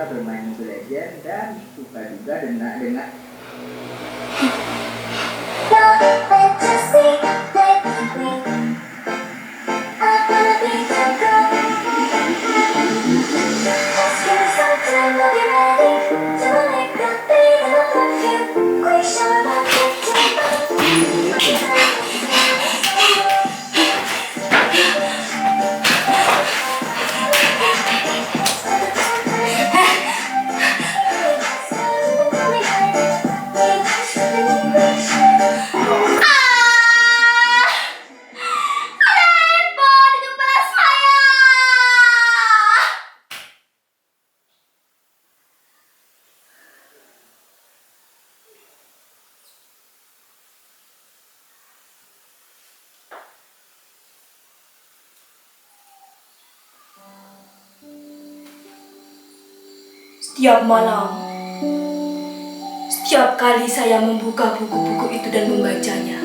Bermain Mobile Legends dan suka juga dengan Setiap malam, setiap kali saya membuka buku-buku itu dan membacanya,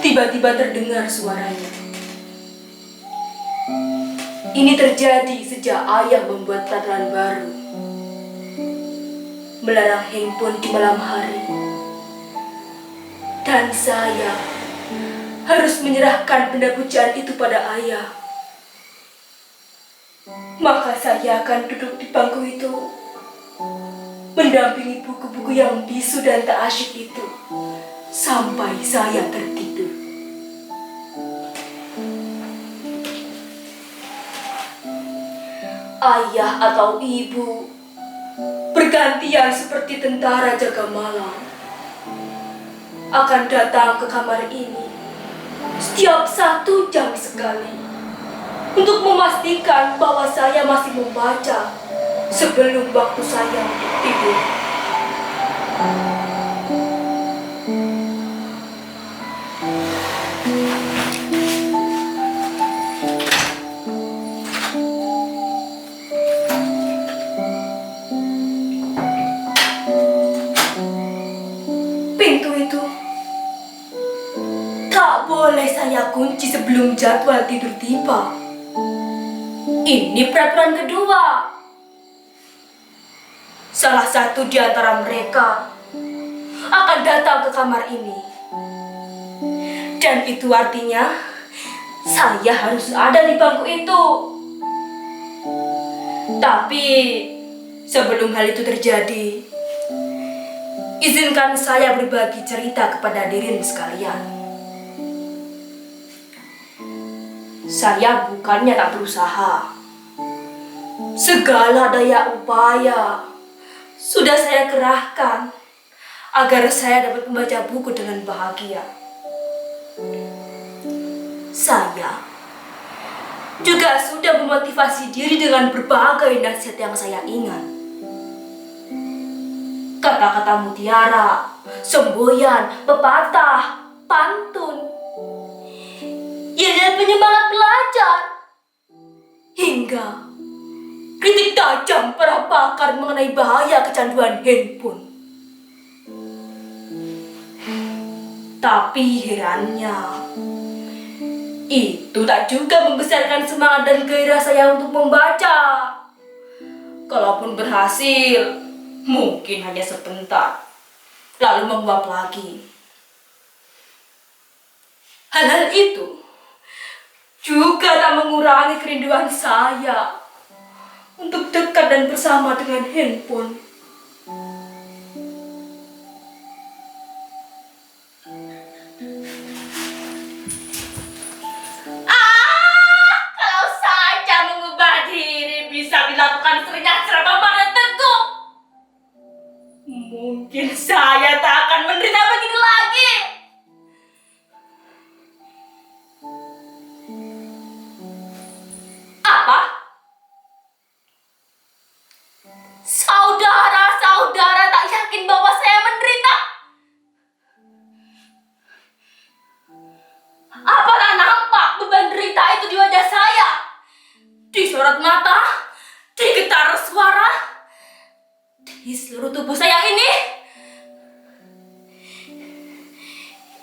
tiba-tiba terdengar suaranya. Ini terjadi sejak ayah membuat peraturan baru, melarang handphone di malam hari. Dan saya harus menyerahkan benda pujaan itu pada ayah. Maka saya akan duduk di bangku itu, mendampingi buku-buku yang bisu dan tak asyik itu, sampai saya tertidur. Ayah atau ibu bergantian seperti tentara jaga malam akan datang ke kamar ini setiap 1 jam sekali untuk memastikan bahwa saya masih membaca sebelum waktu saya tidur. Pintu itu tak boleh saya kunci sebelum jadwal tidur tiba. Ini peraturan kedua. Salah satu di antara mereka akan datang ke kamar ini. Dan itu artinya saya harus ada di bangku itu. Tapi sebelum hal itu terjadi, izinkan saya berbagi cerita kepada hadirin sekalian. Saya bukannya tak berusaha. Segala daya upaya sudah saya kerahkan agar saya dapat membaca buku dengan bahagia. Saya juga sudah memotivasi diri dengan berbagai nasihat yang saya ingat. Kata-kata mutiara, semboyan, pepatah, pantun, dan penyemangat belajar, hingga kritik tajam para pakar mengenai bahaya kecanduan handphone. Tapi herannya, itu tak juga membesarkan semangat dan gairah saya untuk membaca. Kalaupun berhasil, mungkin hanya sebentar, lalu menguap lagi. Hal-hal itu juga tak mengurangi kerinduan saya untuk dekat dan bersama dengan handphone. Kalau saja mengubah diri bisa dilakukan serenyak seraba pada teguh. mungkin saya tak akan menderita begini lagi. Apa? Saudara-saudara tak yakin bahwa saya menderita? Apakah nampak beban derita itu di wajah saya? Di sorot mata? Di getar suara? Di seluruh tubuh saya ini?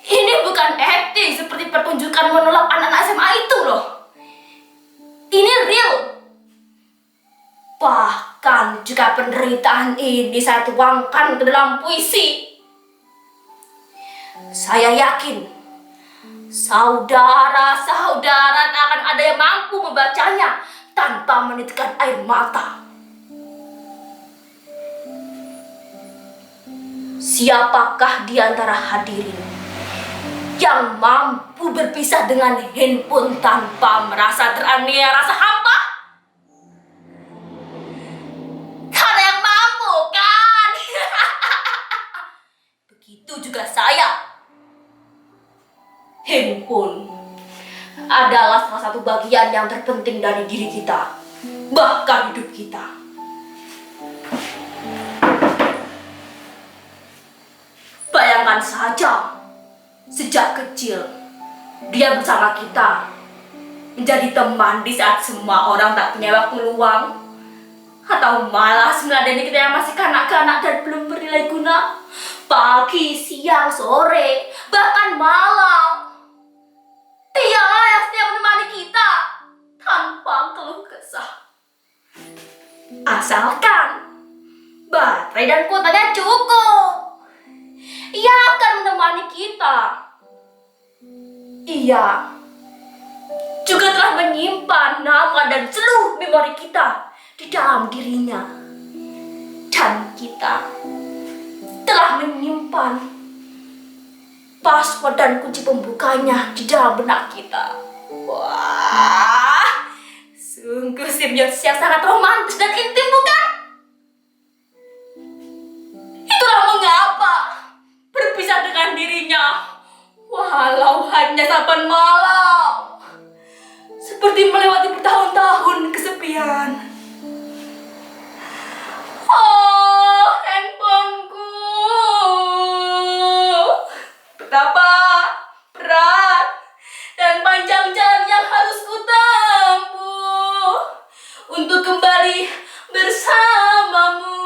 Ini bukan acting seperti pertunjukan monolog anak-anak SMA itu loh. Ini real. Bahkan jika penderitaan ini saya tuangkan ke dalam puisi, saya yakin saudara-saudara tak akan ada yang mampu membacanya tanpa menitikkan air mata. Siapakah di antara hadirin yang mampu berpisah dengan handphone tanpa merasa teraniaya rasa hampa? Ada yang mampu kan? Begitu juga saya. Handphone adalah salah satu bagian yang terpenting dari diri kita, bahkan hidup kita. Bayangkan saja, sejak kecil dia bersama kita, menjadi teman di saat semua orang tak punya waktu luang, atau malas meladeni kita yang masih kanak-kanak dan belum bernilai guna. Pagi, siang, sore, bahkan malam, dialah yang setia menemani kita tanpa keluh kesah. Asalkan baterai dan kuotanya cukup, ia akan menemani kita. Ia juga telah menyimpan nama dan seluruh memori kita di dalam dirinya. Dan kita telah menyimpan password dan kunci pembukanya di dalam benak kita. Wah, sungguh simbiosis yang sangat romantis dan intim, bukan? Itulah mengapa berpisah dengan dirinya, walau hanya saban malam, seperti melewati bertahun-tahun kesepian. Oh, handphoneku, betapa berat dan panjang jalan yang harus kutempuh untuk kembali bersamamu.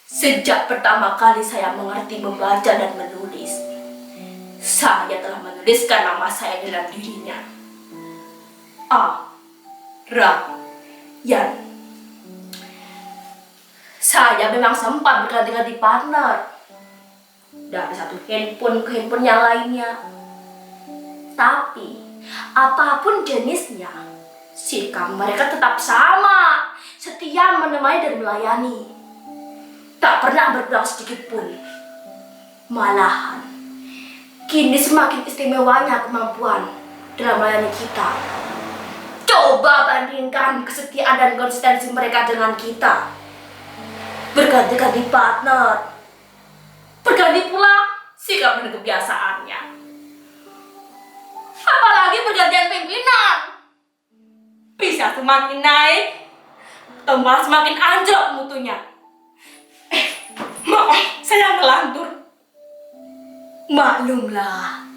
Sejak pertama kali saya mengerti membaca dan menulis, saya telah menuliskan nama saya dalam dirinya. Yan. Saya memang sempat berganti-ganti partner dari satu handphone ke handphone yang lainnya. Tapi apapun jenisnya, sikap mereka tetap sama, setia menemani dan melayani. Tak pernah berkurang sedikit pun. Malahan, kini semakin istimewanya kemampuan dalam melayani kita. Coba bandingkan kesetiaan dan konsistensi mereka dengan kita. Berganti-ganti partner, berganti pula sikap dan kebiasaannya. Apalagi bergantian pimpinan, bisa semakin naik atau malah semakin anjlok mutunya. Maaf, saya melantur. Maklumlah,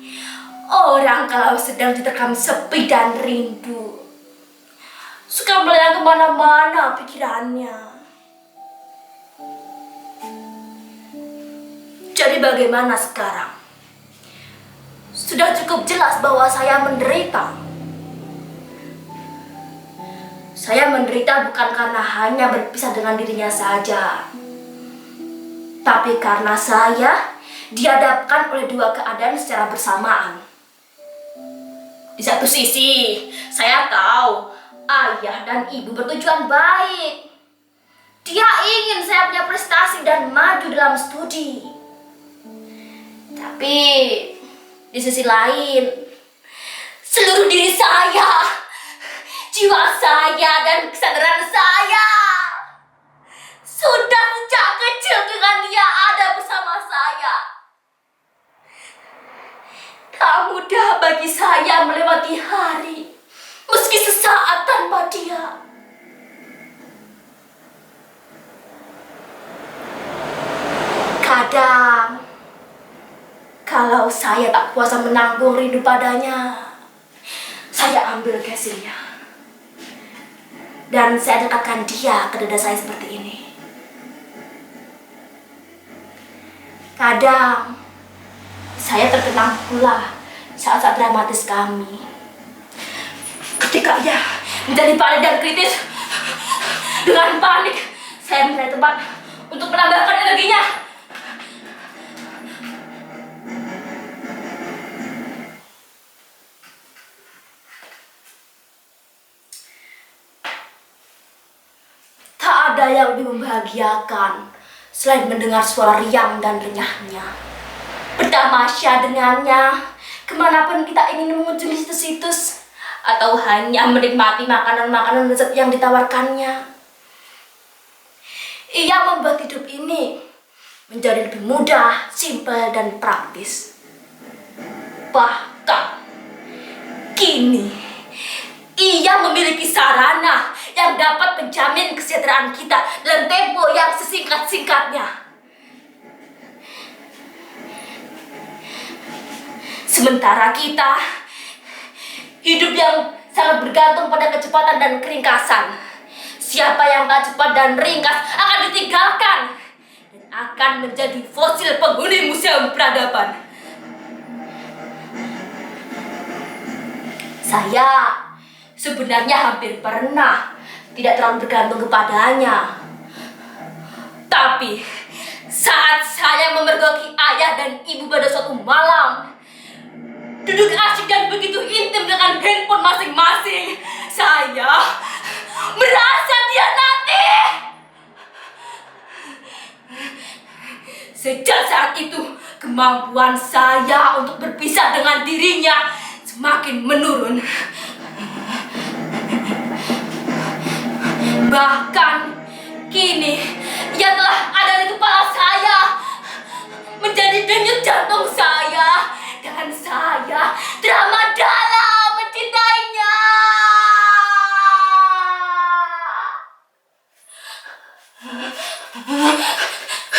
orang kalau sedang diterkam sepi dan rindu, suka melayang kemana-mana pikirannya. Jadi bagaimana sekarang? Sudah cukup jelas bahwa saya menderita. Saya menderita bukan karena hanya berpisah dengan dirinya saja, tapi karena saya dihadapkan oleh dua keadaan secara bersamaan. Di satu sisi, saya tahu ayah dan ibu bertujuan baik. Dia ingin saya punya prestasi dan maju dalam studi. Tapi di sisi lain, seluruh diri saya jiwa saya dan kesadaran saya sudah sejak kecil dengan dia ada bersama saya. Tak mudah bagi saya melewati hari meski sesaat tanpa dia. Kadang kalau saya tak kuasa menanggung rindu padanya, saya ambil casingnya dan saya dekatkan dia ke dada saya seperti ini. Kadang saya terkenang pula saat-saat dramatis kami. Ketika ia menjadi panik dan kritis, dengan panik saya mencari tempat untuk menambahkan energinya. Tak ada yang lebih membahagiakan selain mendengar suara riang dan renyahnya. Bertamasya dengannya kemanapun kita ingin mengunjungi situs-situs, atau hanya menikmati makanan-makanan lezat yang ditawarkannya. Ia membuat hidup ini menjadi lebih mudah, simpel, dan praktis. Bahkan kini ia memiliki sarana yang dapat menjamin kesejahteraan kita dalam tempo yang sesingkat-singkatnya. Sementara kita hidup yang sangat bergantung pada kecepatan dan keringkasan. Siapa yang tak cepat dan ringkas akan ditinggalkan dan akan menjadi fosil penghuni museum peradaban. Saya sebenarnya hampir pernah tidak terlalu bergantung kepadanya. Tapi saat saya memergoki ayah dan ibu pada suatu malam, duduk asyik dan begitu intim dengan handphone masing-masing, saya merasa dihianati. Sejak saat itu, kemampuan saya untuk berpisah dengan dirinya semakin menurun. Bahkan kini ia telah ada di kepala saya, menjadi denyut jantung saya, dan saya teramat dalam mencintainya.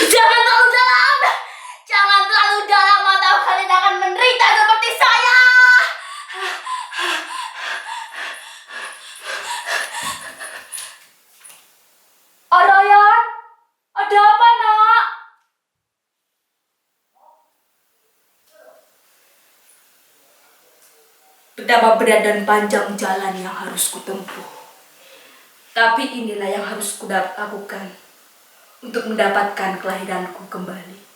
Jangan terlalu dalam, jangan terlalu dalam atau kalian akan menderita seperti saya. Ryan, ada apa nak? Betapa berat dan panjang jalan yang harus kutempuh. Tapi inilah yang harus kudapat lakukan untuk mendapatkan kelahiranku kembali.